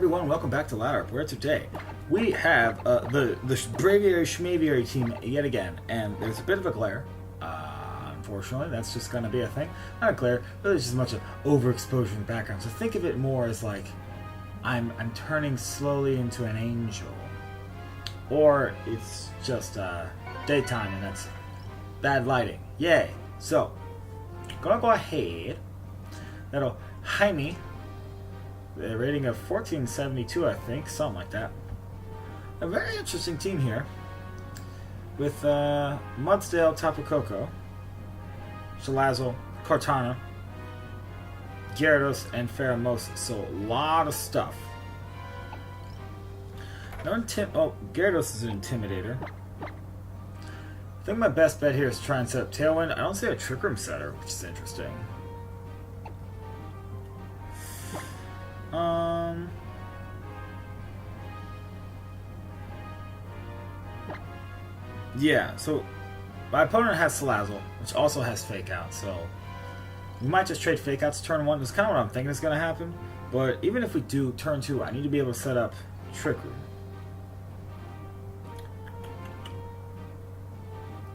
everyone, welcome back to Ladder, where today we have the Braviary Schmaviary team yet again, and there's a bit of a glare. Unfortunately, that's just going to be a thing. Not a glare, really just a bunch of overexposure in the background. So think of it more as like I'm turning slowly into an angel, or it's just daytime and that's bad lighting. Yay! So, gonna go ahead. That'll Jaime. The rating of 1472, I think, something like that. A very interesting team here, with Mudsdale, Tapu Koko, Salazzle, Cortana, Gyarados, and Pheromosa. So a lot of stuff. No Gyarados is an Intimidator. I think my best bet here is to try and set up Tailwind. I don't see a Trick Room setter, which is interesting. Yeah, so my opponent has Salazzle, which also has Fake Out, so we might just trade Fake Outs turn 1. That's kind of what I'm thinking is going to happen. But even if we do turn 2, I need to be able to set up Trick Room.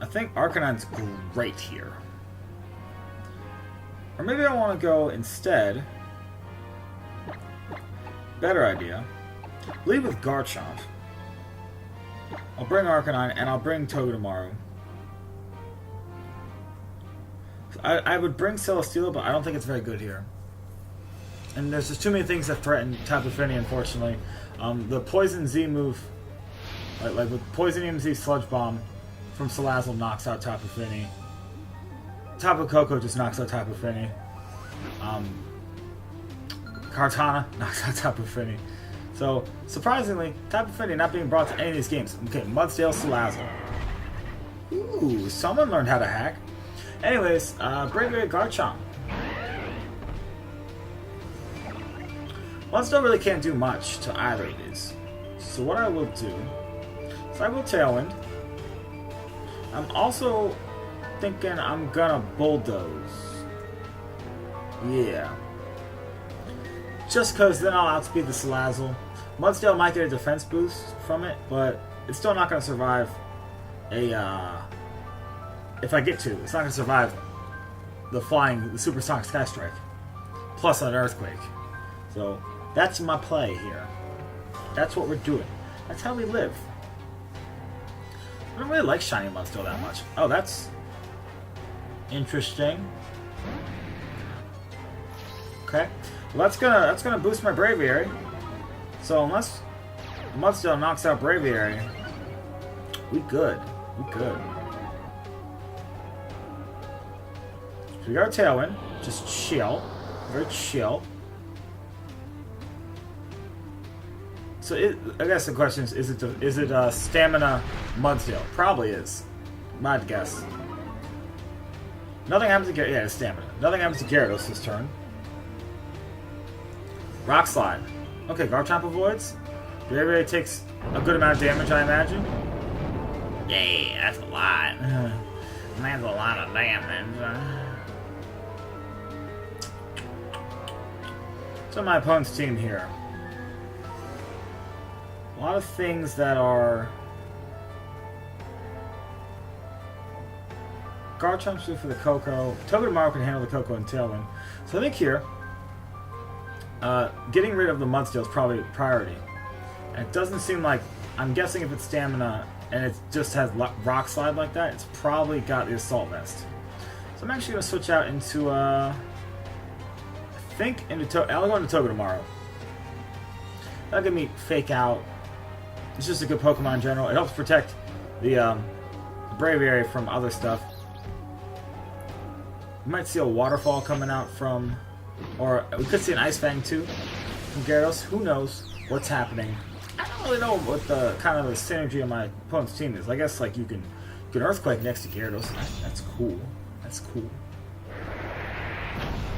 I think Arcanine's great here. Or maybe I want to go instead. Better idea. Lead with Garchomp. I'll bring Arcanine and I'll bring Togedemaru. I would bring Celesteela, but I don't think it's very good here. And there's just too many things that threaten Tapu Fini, unfortunately. The Poison Z move, like with Poisonium Z Sludge Bomb from Salazzle, knocks out Tapu Fini. Tapu Koko just knocks out Tapu Fini. Cortana knocks out Tapu Fini. So, surprisingly, Tapu Fini not being brought to any of these games. Okay, Mudsdale, Salazzle. Ooh, someone learned how to hack. Anyways, Braviary, Garchomp. Mudsdale really can't do much to either of these. So what I will do is I will Tailwind. I'm also thinking I'm gonna Bulldoze. Yeah. Just because then I'll outspeed the Salazzle. Mudsdale might get a defense boost from it, but it's still not going to survive a, if I get to, it's not going to survive the Supersonic Sky Strike. Plus an Earthquake. So, that's my play here. That's what we're doing. That's how we live. I don't really like Shiny Mudsdale that much. Oh, that's interesting. Okay. Well, that's gonna boost my Braviary. So unless Mudsdale knocks out Braviary, we good. We good. So we got our Tailwind. Just chill. Very chill. So I guess the question is it Stamina Mudsdale? Probably is. I'd guess. Nothing happens to Gyarados. Yeah, it's Stamina. Nothing happens to Gyarados this turn. Rock Slide. Okay, Garchomp avoids. Braviary takes a good amount of damage, I imagine. Yeah, that's a lot. That's a lot of damage. So my opponent's team here. A lot of things that are... Garchomp's good for the Koko. Togedemaru can handle the Koko and Tailwind. So I think here... getting rid of the Mudsdale is probably a priority. And it doesn't seem like... I'm guessing if it's Stamina and it just has Rock Slide like that, it's probably got the Assault Vest. So I'm actually going to switch out into... I'll go into Togedemaru. That'll give me Fake Out. It's just a good Pokemon in general. It helps protect the Braviary from other stuff. You might see a Waterfall coming out from... Or we could see an Ice Fang too from Gyarados. Who knows what's happening? I don't really know what the kind of the synergy of my opponent's team is. I guess like you can Earthquake next to Gyarados. That's cool. That's cool.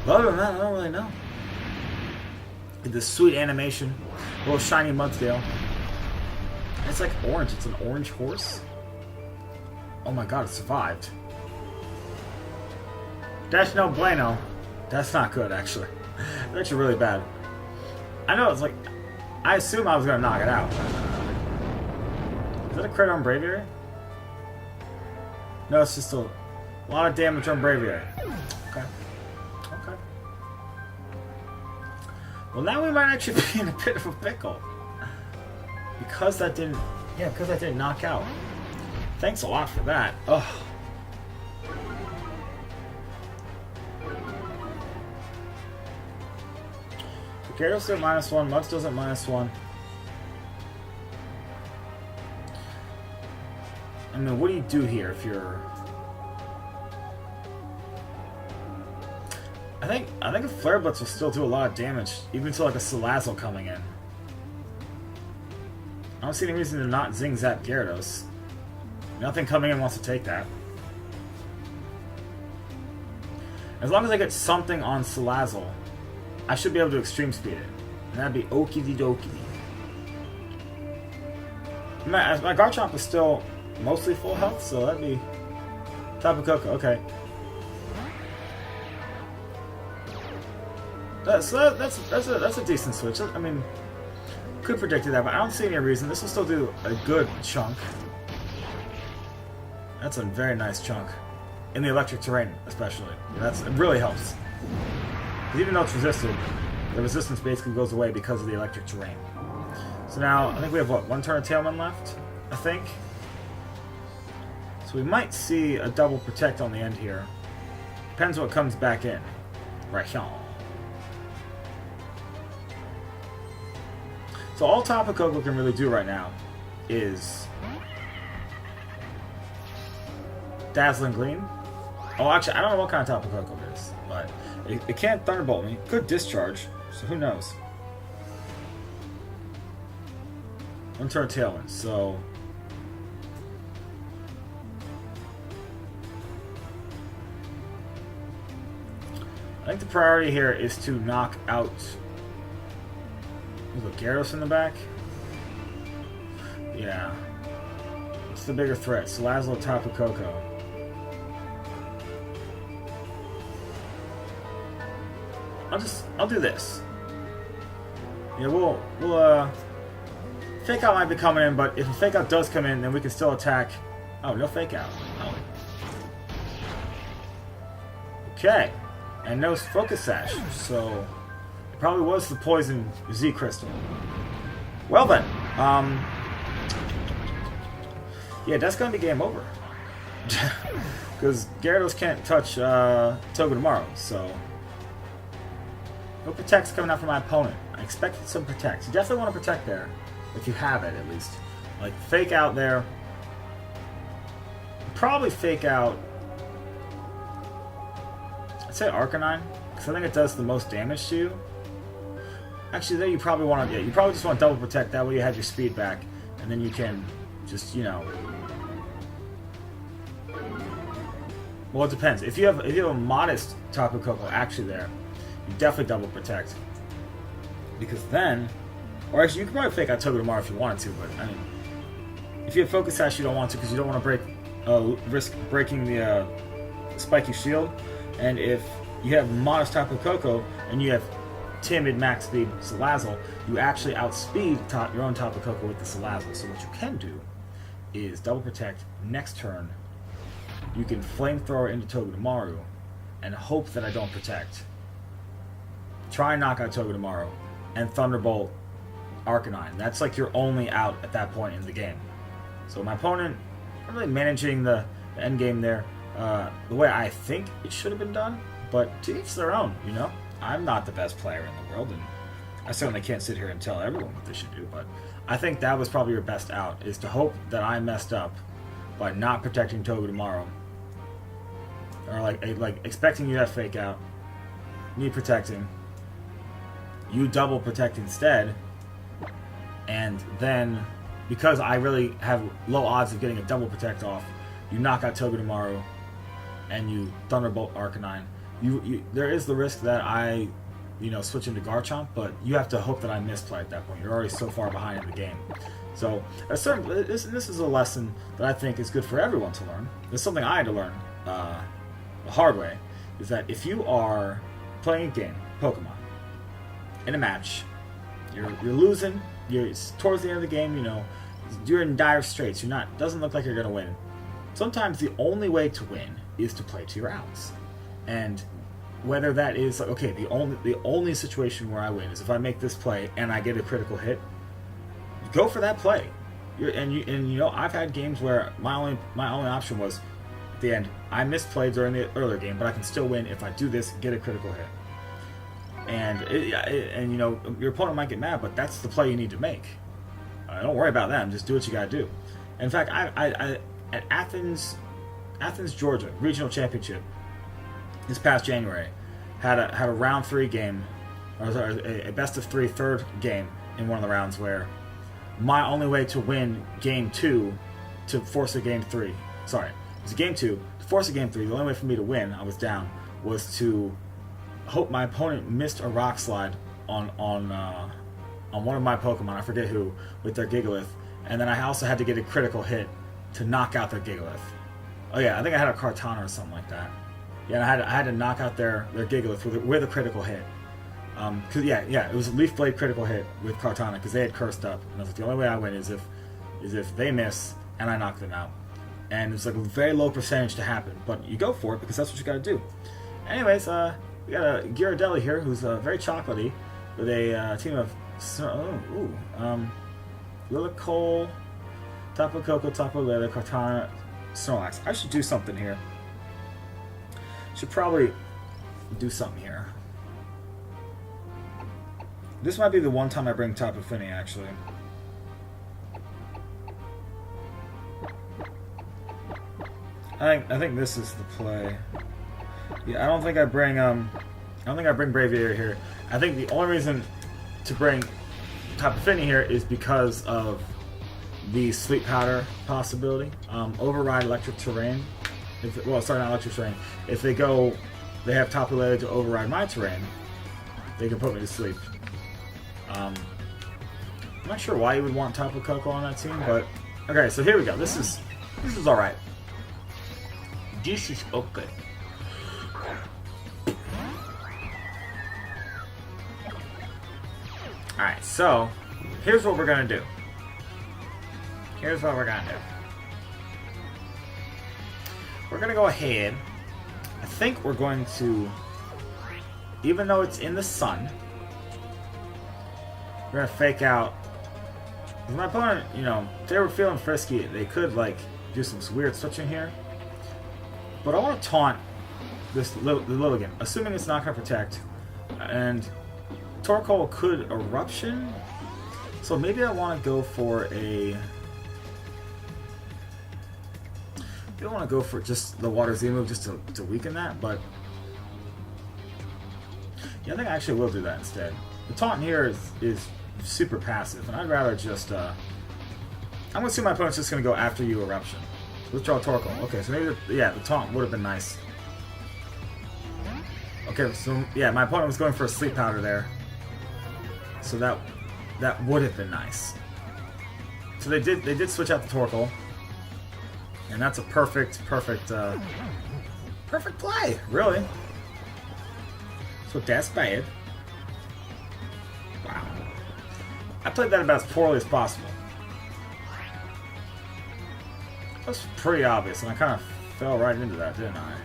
But other than that, I don't really know. This sweet animation, little shiny Mudsdale. It's like orange. It's an orange horse. Oh my god, it survived. Dash no bueno. That's not good, actually. It's actually really bad. I know it's like... I assume I was going to knock it out. Is that a crit on Braviary? No, it's just a lot of damage on Braviary. Okay. Okay. Well, now we might actually be in a bit of a pickle. Because that didn't... Yeah, because that didn't knock out. Thanks a lot for that. Ugh. Gyarados still -1, Mux doesn't -1. I mean, what do you do here if you're... I think a Flare Blitz will still do a lot of damage, even to like a Salazzle coming in. I don't see any reason to not Zing Zap Gyarados. Nothing coming in wants to take that. As long as I get something on Salazzle, I should be able to Extreme Speed it. And that'd be okie dokie. My Garchomp is still mostly full health, so that'd be Tapu Koko. Okay. That's a decent switch. I mean, could predict that, but I don't see any reason. This will still do a good chunk. That's a very nice chunk. In the electric terrain, especially. It really helps. Even though it's resisted, the resistance basically goes away because of the electric terrain. So now, I think we have, what, one turn of Tailwind left? I think? So we might see a double protect on the end here. Depends what comes back in. Right here. So all Tapu Koko can really do right now is Dazzling Gleam. Oh, actually, I don't know what kind of Tapu Koko it is, but it can't Thunderbolt me. Could Discharge, so who knows. One turn Tailwind, so... I think the priority here is to knock out... Is it Gyarados in the back? Yeah. What's the bigger threat? Salazzle, Tapu Koko. I'll do this. Yeah, we'll Fake Out might be coming in, but if a Fake Out does come in, then we can still attack. Oh, no Fake Out. Oh. Okay. And no Focus Sash, so it probably was the Poison Z Crystal. Well then, yeah, that's gonna be game over. Because Gyarados can't touch Togedemaru, so no Protect's coming out from my opponent. I expected some Protect. You definitely want to Protect there, if you have it at least. Like, Fake Out there. Probably Fake Out. I'd say Arcanine, because I think it does the most damage to you. Actually, there you probably want to, yeah, you probably just want to double Protect. That way you have your speed back, and then you can just, you know. Well, it depends. If you have a modest Tapu Koko actually there, you definitely double Protect. Because then, or actually, you can probably Fake Out Togedemaru if you wanted to, but I mean, if you have Focus Sash, you don't want to because you don't want to risk breaking the spiky shield. And if you have modest Tapu Koko and you have timid max speed Salazzle, you actually outspeed your own Tapu Koko with the Salazzle. So what you can do is double Protect next turn. You can Flamethrower into Togedemaru and hope that I don't Protect. Try and knock out Togedemaru and Thunderbolt Arcanine. That's like your only out at that point in the game. So my opponent, I'm really managing the end game there the way I think it should have been done, but to each their own, you know? I'm not the best player in the world, and I certainly can't sit here and tell everyone what they should do, but I think that was probably your best out, is to hope that I messed up by not protecting Togedemaru. Or like expecting you to have Fake Out, me protecting, you double protect instead, and then because I really have low odds of getting a double Protect off, you knock out Togedemaru and you Thunderbolt Arcanine. There is the risk that I, switch into Garchomp, but you have to hope that I misplay at that point. You're already so far behind in the game. So this is a lesson that I think is good for everyone to learn. It's something I had to learn the hard way, is that if you are playing a game, Pokemon, in a match, you're losing, you're towards the end of the game, you know, you're in dire straits. You're not. Doesn't look like you're gonna win. Sometimes the only way to win is to play 2 rounds, and whether that is okay, the only situation where I win is if I make this play and I get a critical hit. Go for that play. And you know, I've had games where my only option was at the end. I misplayed during the earlier game, but I can still win if I do this, get a critical hit. And you know, your opponent might get mad, but that's the play you need to make. Don't worry about them. Just do what you gotta do. In fact, I at Athens, Georgia regional championship this past January had a round 3 game, or a best of 3 third game in one of the rounds where my only way to win game 2 to force a game 3. Sorry, it was a game 2 to force a game 3. The only way for me to win, I was down, was to hope my opponent missed a rock slide on one of my Pokemon, I forget who, with their Gigalith, and then I also had to get a critical hit to knock out their Gigalith. Oh yeah, I think I had a Kartana or something like that. Yeah, and I had to knock out their Gigalith with a critical hit. Cause yeah, it was a Leaf Blade critical hit with Kartana because they had cursed up, and I was like, the only way I win is if they miss and I knock them out, and it's like a very low percentage to happen, but you go for it because that's what you got to do. Anyways, we got a Ghirardelli here who's very chocolatey with a team of Lilicoal, Tapu Koko, Tapu Lele, Kartana, Snorlax. I should do something here. Should probably do something here. This might be the one time I bring Tapu Fini, actually. I think this is the play. Yeah, I don't think I bring Braviary here. I think the only reason to bring Tapu Fini here is because of the Sleep Powder possibility. Override Electric Terrain. Sorry, not Electric Terrain. If they have Tapu Lele to override my terrain, they can put me to sleep. I'm not sure why you would want Tapu Koko on that team, but okay. So here we go. This is all right. This is okay. All right. So here's what we're gonna do. We're gonna go ahead. I think we're going to, even though it's in the sun, we're gonna fake out. My opponent, you know, if they were feeling frisky, they could like do some weird switching here. But I want to taunt this Lilligant, assuming it's not gonna protect, and Torkoal could Eruption. So maybe I want to go for a. I don't want to go for just the Water Z move just to weaken that, but yeah, I think I actually will do that instead. The taunt here is super passive, and I'd rather just I'm gonna assume my opponent's just gonna go after you Eruption. Withdraw Torkoal. Okay, so maybe the taunt would have been nice. Okay, so yeah, my opponent was going for a Sleep Powder there, so that would have been nice. So they did switch out the Torkoal. And that's a perfect play, really. So that's bad. Wow. I played that about as poorly as possible. That's pretty obvious, and I kind of fell right into that, didn't I?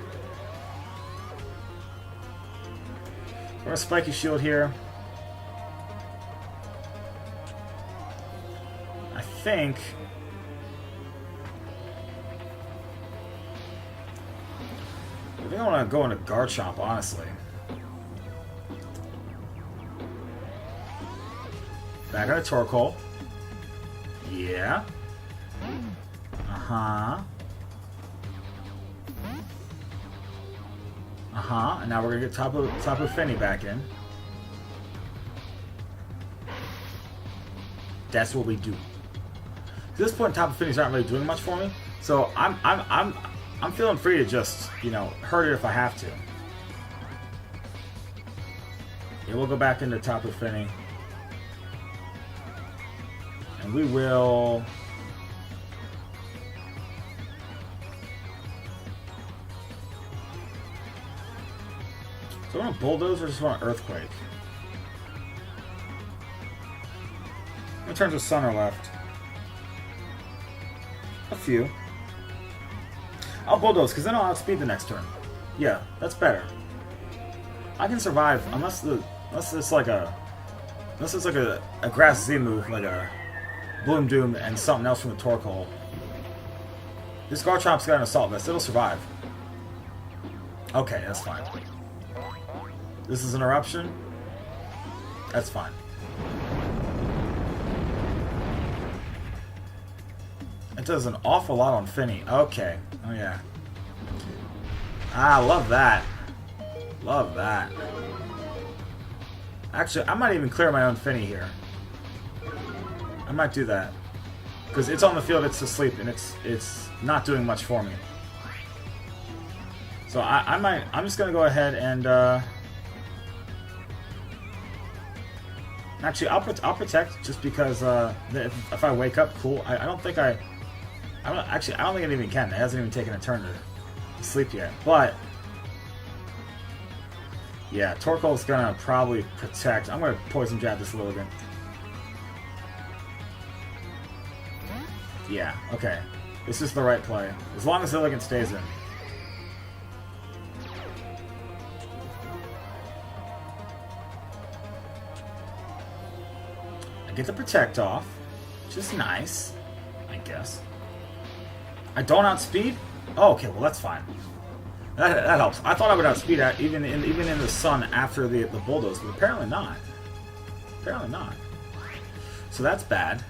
We're gonna Spiky Shield here. I think I want to go into Garchomp, honestly. Back on a Torkoal. Yeah. And now we're gonna get Tapu Fini back in. That's what we do. At this point, Tapu Fini's not really doing much for me, so I'm feeling free to just, you know, hurt it if I have to. Yeah, we'll go back into Tapu Fini. And we will. So I want a Bulldoze or just want an Earthquake? I'm gonna turns of sun are left? A few. I'll bulldoze, because then I'll outspeed the next turn. Yeah, that's better. I can survive unless it's like a grass Z move, like a Bloom Doom and something else from the Torkoal. This Garchomp's got an Assault Vest. It'll survive. Okay, that's fine. This is an Eruption. That's fine. It does an awful lot on Finny. Okay. Oh, yeah. Ah, love that. Love that. Actually, I might even clear my own Finny here. I might do that. Because it's on the field, it's asleep, and it's not doing much for me. So I'm just going to go ahead and... Actually, I'll protect just because if I wake up, cool. I don't think I don't think it even can. It hasn't even taken a turn to sleep yet. But yeah, Torkoal's gonna probably protect. I'm gonna Poison Jab this Lilligant. Yeah, okay. This is the right play. As long as Lilligant stays in. I get the Protect off, which is nice, I guess. I don't outspeed? Oh, okay, well that's fine. That helps. I thought I would outspeed that even in the sun after the bulldoze, but apparently not. Apparently not. So that's bad.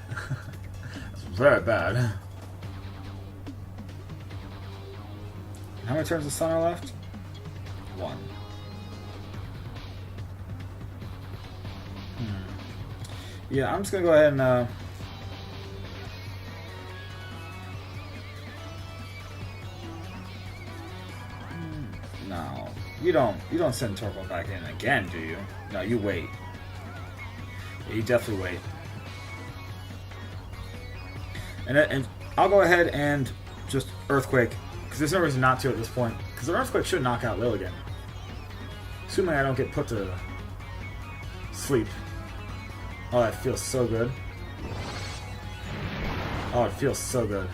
That's very bad. How many turns of sun are left? 1. Yeah, I'm just gonna go ahead and no, you don't send Torkoal back in again, do you? No, you wait. Yeah, you definitely wait. And I'll go ahead and just Earthquake, because there's no reason not to at this point. Because the Earthquake should knock out Lilligant, assuming I don't get put to sleep. Oh, that feels so good. Oh, it feels so good.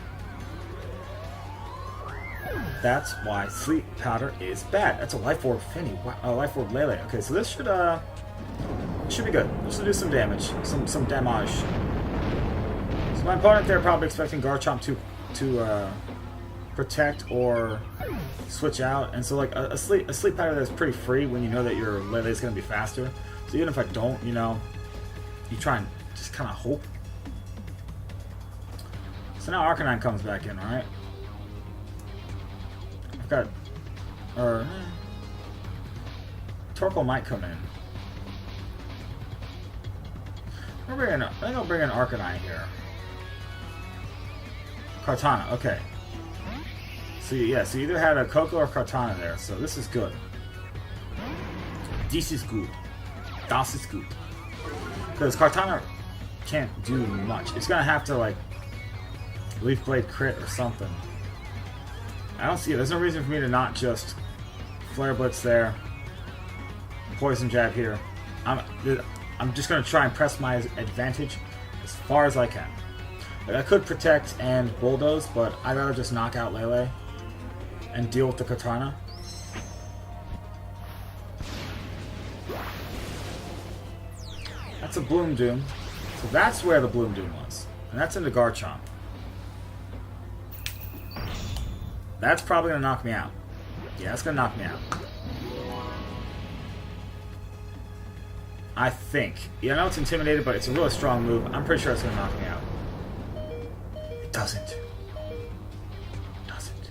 That's why Sleep Powder is bad. That's a Life Orb Finny. Wow, Life Orb Lele. Okay, so this should be good. This will do some damage. Some damage. So my opponent there probably expecting Garchomp to protect or switch out. And so like a sleep powder that's pretty free when you know that your Lele is gonna be faster. So even if I don't, you try and just kind of hope. So now Arcanine comes back in, right? I've got... Torkoal might come in. I think I'll bring in Arcanine here. Kartana, okay. So yeah, so you either had a Coco or Kartana there, so this is good. This is good. Das ist gut. Because Kartana can't do much. It's gonna have to like Leaf Blade crit or something. I don't see it. There's no reason for me to not just Flare Blitz there, Poison Jab here. I'm just gonna try and press my advantage as far as I can. Like, I could protect and Bulldoze, but I'd rather just knock out Lele and deal with the Kartana. That's a Bloom Doom. So that's where the Bloom Doom was. And that's into Garchomp. That's probably going to knock me out. Yeah, that's going to knock me out. I think. Yeah, I know it's intimidated, but it's a really strong move. I'm pretty sure it's going to knock me out. It doesn't. It doesn't.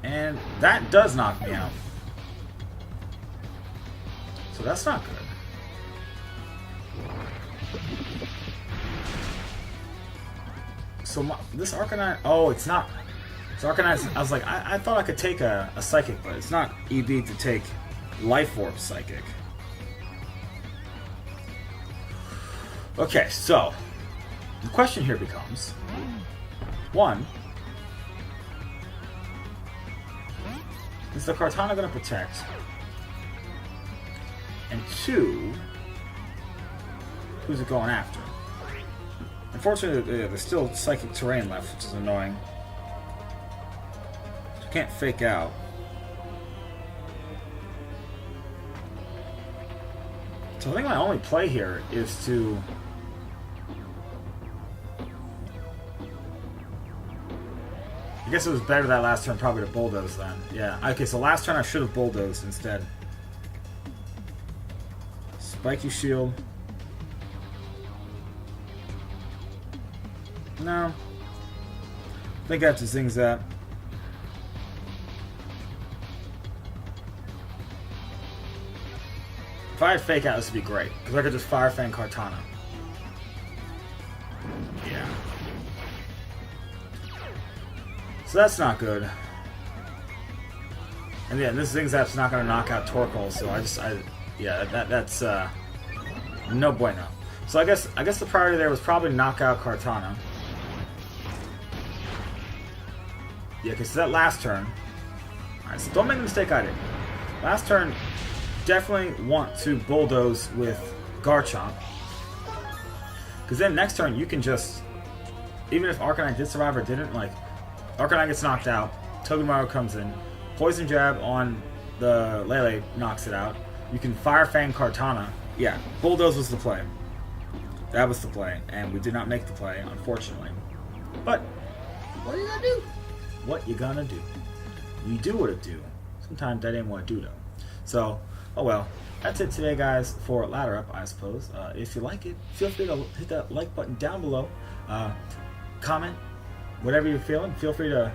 And that does knock me out. So that's not good. So this Arcanine... Oh, it's not... So Arcanine... I was like, I thought I could take a Psychic, but it's not EV to take Life Orb Psychic. Okay, so... The question here becomes... 1... Is the Kartana going to protect? And 2... who's it going after? Unfortunately, there's still Psychic Terrain left, which is annoying. You can't fake out. So I think my only play here is to... I guess it was better that last turn probably to bulldoze then. Yeah, okay, so last turn I should have bulldozed instead. Spiky Shield. No. I think I have to Zing Zap. If I had Fake Out, this would be great. Because I could just Fire Fang Kartana. Yeah. So that's not good. And yeah, this Zing Zap's not going to knock out Torkoal, so that's no bueno. So I guess the priority there was probably knock out Kartana. Yeah, because that last turn. Alright, so don't make the mistake I did. Last turn, definitely want to bulldoze with Garchomp. Because then next turn you can just, even if Arcanine did survive or didn't, like, Arcanine gets knocked out, Togedemaru comes in, Poison Jab on the Lele knocks it out. You can Fire Fang Kartana. Yeah, bulldoze was the play. That was the play, and we did not make the play, unfortunately. But what are you gonna do? What you gonna do? You do what it do. Sometimes that ain't what it do though. So, oh well. That's it today, guys, for Ladder Up, I suppose. If you like it, feel free to hit that like button down below. Comment, whatever you're feeling. Feel free to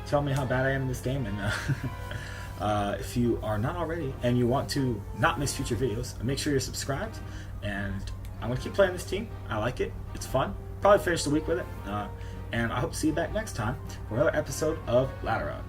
tell me how bad I am in this game. And if you are not already and you want to not miss future videos, make sure you're subscribed. And I'm going to keep playing this team. I like it. It's fun. Probably finish the week with it. And I hope to see you back next time for another episode of Ladder Up.